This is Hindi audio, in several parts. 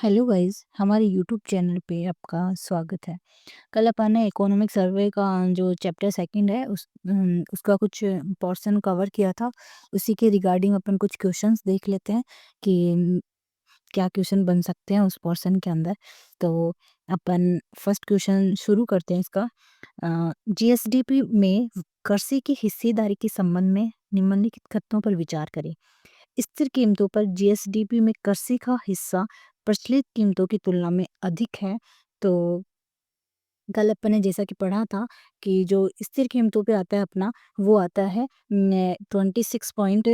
हेलो गाइस, हमारे यूट्यूब चैनल पे आपका स्वागत है। कल अपन ने इकोनॉमिक सर्वे का जो चैप्टर सेकंड है उसका कुछ पोर्शन कवर किया था। उसी के रिगार्डिंग अपन कुछ क्वेश्चंस देख लेते हैं कि क्या क्वेश्चन बन सकते हैं उस पोर्शन के अंदर। तो अपन फर्स्ट क्वेश्चन शुरू करते हैं इसका। जीएसडीपी में कृषि की हिस्सेदारी के संबंध में निम्नलिखित कथनों पर विचार करें। स्थिर कीमतों पर जीएसडीपी में कृषि का हिस्सा प्रचलित कीमतों की तुलना में अधिक है। तो कल अपन ने जैसा कि पढ़ा था कि जो स्थिर कीमतों पे आता है अपना, वो आता है 26 पॉइंट,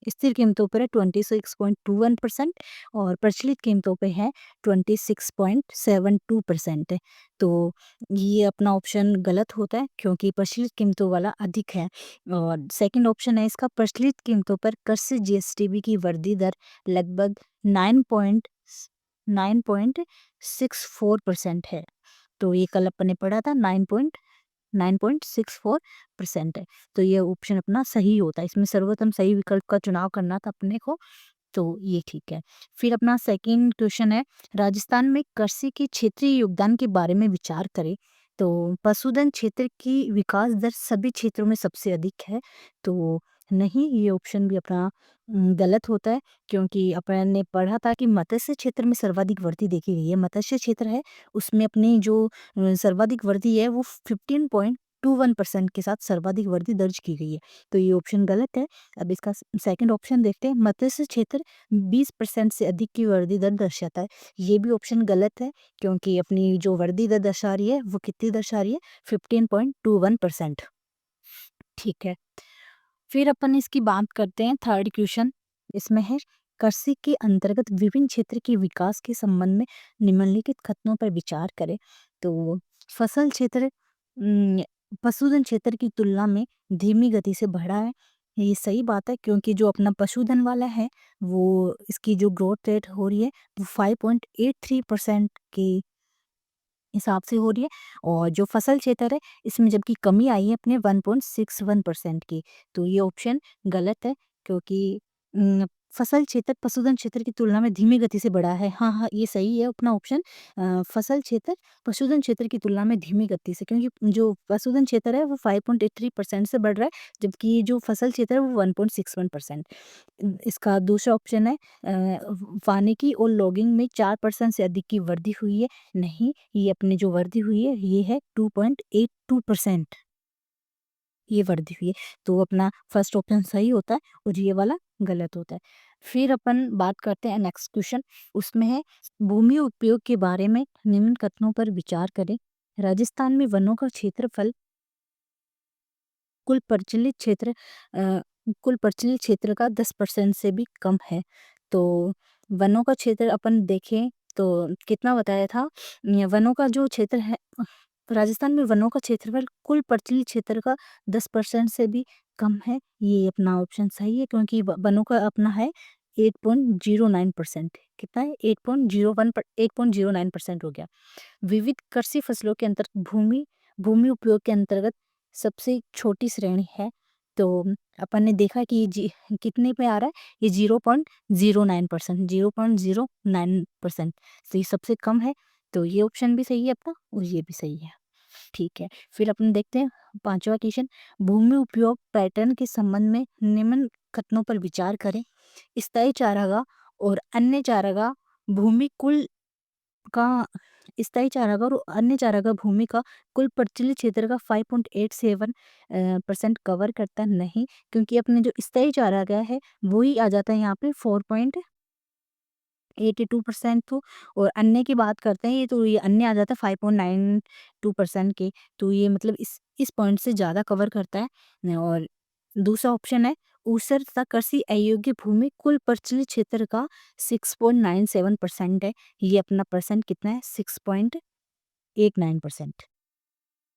स्थिर कीमतों पर है 26.21% और प्रचलित कीमतों पे है 26.72%। तो ये अपना ऑप्शन गलत होता है क्योंकि प्रचलित कीमतों वाला अधिक है। और सेकंड ऑप्शन है इसका, प्रचलित कीमतों पर कृषि जीएसटीबी की वृद्धि दर लगभग 9.64% है। तो ये कल अपन ने पढ़ा था 9.64% है। तो ये ऑप्शन अपना सही होता है, इसमें सर्वोत्तम सही विकल्प का चुनाव करना था अपने को। तो ये ठीक है। फिर अपना सेकंड क्वेश्चन है, राजस्थान में कृषि के क्षेत्रीय योगदान के बारे में विचार करें। तो पशुधन क्षेत्र की विकास दर सभी क्षेत्रों में सबसे अधिक है। तो नहीं, ये ऑप्शन भी अपना गलत होता है क्योंकि अपन ने पढ़ा था कि मत्स्य क्षेत्र में सर्वाधिक वृद्धि देखी गई है। मत्स्य क्षेत्र है उसमें अपनी जो सर्वाधिक वृद्धि है वो 15.21% के साथ सर्वाधिक वृद्धि दर्ज की गई है। तो ये ऑप्शन गलत है। अब इसका सेकंड ऑप्शन देखते हैं, मत्स्य क्षेत्र 20% से अधिक की वृद्धि दर दर्शाता है। ये भी ऑप्शन गलत है क्योंकि अपनी जो वृद्धि दर दर्शा रही है वो कितनी दर्शा रही है, 15.21%। ठीक है। फिर अपन इसकी बात करते हैं थर्ड क्वेश्चन। इसमें है, कृषि के अंतर्गत विभिन्न क्षेत्र के विकास के संबंध में निम्नलिखित कथनों पर विचार करें। तो फसल क्षेत्र पशुधन क्षेत्र की तुलना में धीमी गति से बढ़ा है। ये सही बात है क्योंकि जो अपना पशुधन वाला है वो इसकी जो ग्रोथ रेट हो रही है वो 5.83% के हिसाब से हो रही है। और जो फसल क्षेत्र है इसमें जबकि कमी आई है अपने 1.61% की। तो ये ऑप्शन गलत है क्योंकि फसल क्षेत्र पशुधन क्षेत्र की तुलना में धीमी गति से बढ़ा है। हाँ, हाँ, ये सही है अपना ऑप्शन। फसल क्षेत्र पशुधन क्षेत्र की तुलना में धीमी गति से, क्योंकि जो पशुधन क्षेत्र है वो 5.83% से बढ़ रहा है, जबकि जो फसल क्षेत्र है वो 1.61%। इसका दूसरा ऑप्शन है, वानिकी और लॉगिंग में 4% से अधिक की वृद्धि हुई है। नहीं, ये अपनी जो वृद्धि हुई है ये है 2.82%, ये वृद्धि हुई है। तो अपना फर्स्ट ऑप्शन सही होता है और ये वाला गलत होता है। फिर अपन बात करते हैं नेक्स्ट क्वेश्चन। उसमें है, भूमि उपयोग के बारे में निम्न कथनों पर विचार करें। राजस्थान में वनों का क्षेत्रफल कुल प्रचलित क्षेत्र अ, कुल प्रचलित क्षेत्र का 10% से भी कम है। तो वनों का क्षेत्र अपन देखें तो कितना बताया था, वनों का जो क्षेत्र है, राजस्थान में वनों का क्षेत्रफल कुल प्रचलित क्षेत्र का 10% से भी कम है। ये अपना ऑप्शन सही है क्योंकि वनों का अपना है 8.09%। कितना है, 8.09% हो गया। विविध कृषि फसलों के अंतर्गत भूमि भूमि उपयोग के अंतर्गत सबसे छोटी श्रेणी है। तो अपन ने देखा कि कितने पे आ रहा है, ये 0.09%, 0.09%। तो ये सबसे कम है। तो ये ऑप्शन भी सही है अपना और ये भी सही है। ठीक है। फिर अपन देखते हैं पांचवा क्वेश्चन, भूमि उपयोग पैटर्न के संबंध में निम्न कथनों पर विचार करें। स्थायी चारागाह और अन्य चारागाह भूमि कुल का स्थायी चारागाह और अन्य चारागाह भूमि का कुल प्रचलित क्षेत्र का 5.87% कवर करता नहीं, क्योंकि अपने जो स्थायी चारागाह है वही आ जाता है यहाँ पे 4.82%। तो और अन्य की बात करते हैं, ये तो ये अन्य आ जाता है 5.92% के। तो ये मतलब इस पॉइंट से ज़्यादा कवर करता है। और दूसरा ऑप्शन है, ऊसर तथा कृषि अयोग्य भूमि कुल प्रचलित क्षेत्र का 6.97% है। ये अपना परसेंट कितना है, 6.89%।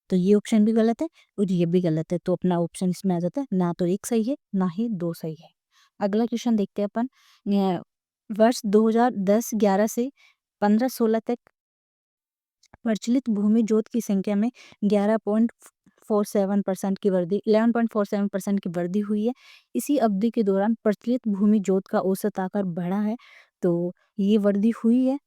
तो ये ऑप्शन भी गलत है और ये भी गलत है। तो अपना ऑप्शन इसमें आ जाता है, ना तो एक सही है ना ही दो सही है। अगला क्वेश्चन देखते हैं अपन। वर्ष 2010-11 से 15-16 तक प्रचलित भूमि जोत की संख्या में 11.47% की वृद्धि 11.47% की वृद्धि हुई है। इसी अवधि के दौरान प्रचलित भूमि जोत का औसत आकार बढ़ा है। तो ये वृद्धि हुई है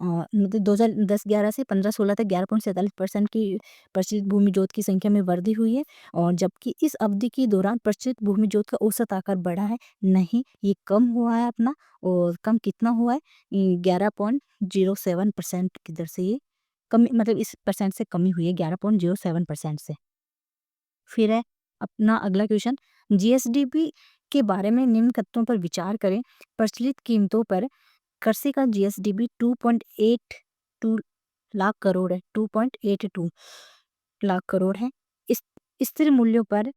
मतलब 2010-11 से 15-16 तक 11.47% की प्रचलित भूमि जोत की संख्या में वृद्धि हुई है और जबकि इस अवधि के दौरान प्रचलित भूमि जोत का औसत आकार बढ़ा है, नहीं, ये कम हुआ है अपना और कम कितना हुआ है 11.07% की दर से ये कमी मतलब इस परसेंट से कमी हुई है 11.07% से। फिर है अपना अगला क्वेश्चन जीएसडीपी के बारे में निम्न तथ्यों पर विचार करें। प्रचलित कीमतों पर कृषि का जीएसडीपी 2.82 लाख करोड़ है 2.82 लाख करोड़ है। इस स्थिर मूल्यों पर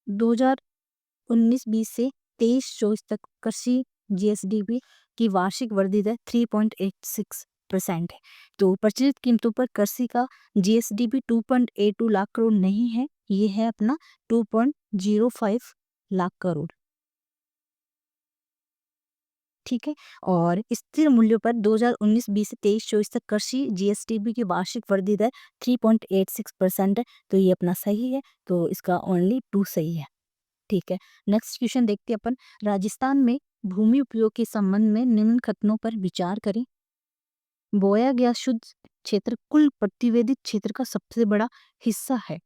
2019-20 से 23-24 तक कृषि जीएसडीपी की वार्षिक वृद्धि दर 3.86% है। तो प्रचलित कीमतों पर कृषि का जीएसडीपी 2.82 लाख करोड़ नहीं है, ये है अपना 2.05 लाख करोड़। ठीक है और स्थिर मूल्यों पर 2019-20 से 23-24 तक कृषि जीएसडीपी की वार्षिक वृद्धि दर 3.86% है, तो ये अपना सही है, तो इसका ओनली 2 सही है। ठीक है नेक्स्ट क्वेश्चन देखते हैं अपन राजस्थान में भूमि उपयोग के संबंध में निम्न कथनों पर विचार करें। बोया गया शुद्ध क्षेत्र कुल प्रतिवेदित क्षेत्र का सबसे बड़ा हिस्सा है।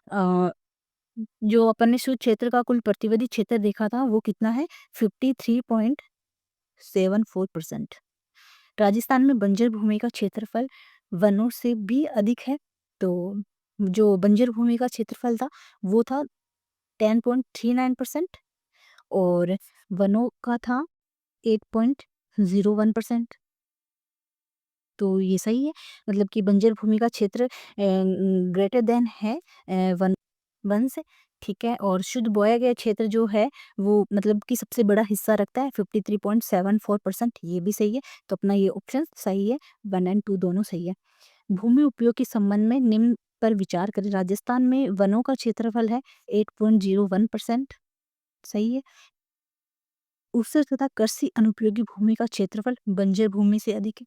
अ, जो अपन ने शुद्ध क्षेत्र का कुल प्रतिवेदित क्षेत्र देखा था वो कितना है 53.74%। राजस्थान में बंजर भूमि का क्षेत्रफल वनों से भी अधिक है, तो जो बंजर भूमि का क्षेत्रफल था वो था 10.39% और वनों का था 8.01%। तो ये सही है मतलब कि बंजर भूमि का क्षेत्र ग्रेटर देन है वन वन से। ठीक है और शुद्ध बोया गया क्षेत्र जो है वो मतलब कि सबसे बड़ा हिस्सा रखता है 53.74%, ये भी सही है, तो अपना ये ऑप्शन सही है 1 एंड 2 दोनों सही है। भूमि उपयोग के संबंध में निम्न पर विचार करें। राजस्थान में वनों का क्षेत्रफल है 8.01%, सही है। उससे तथा कृषि अनुपयोगी भूमि का क्षेत्रफल बंजर भूमि से अधिक है।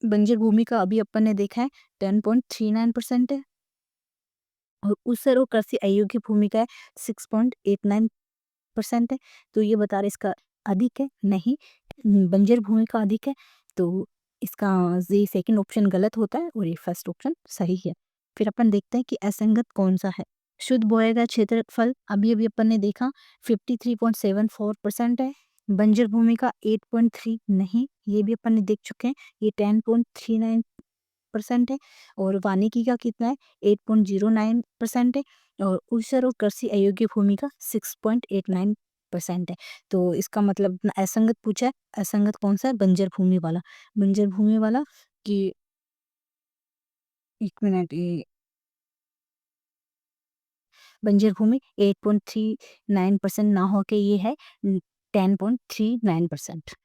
बंजर भूमि का अभी अपन ने देखा है 10.39% है और उससे और कृषि अयोग्य भूमि का है 6.89% है, तो ये बता रहे इसका अधिक है नहीं बंजर भूमि का अधिक है, तो इसका ये सेकंड ऑप्शन गलत होता है और ये फर्स्ट ऑप्शन सही है। फिर अपन देखते हैं कि असंगत कौन सा है। शुद्ध बोया गया क्षेत्रफल अभी अभी अपन ने देखा 53.74% है, बंजर भूमि का 8.3 नहीं, ये भी अपन ने देख चुके हैं, ये 10.39% है और वानिकी का कितना है 8.09% है और ऊसर और कृषि अयोग्य भूमि का 6.89% है। तो इसका मतलब अपना असंगत पूछा है, असंगत कौन सा है बंजर भूमि वाला कि एक मिनट ये बंजर भूमि 8.39% ना होके ये है 10.39%।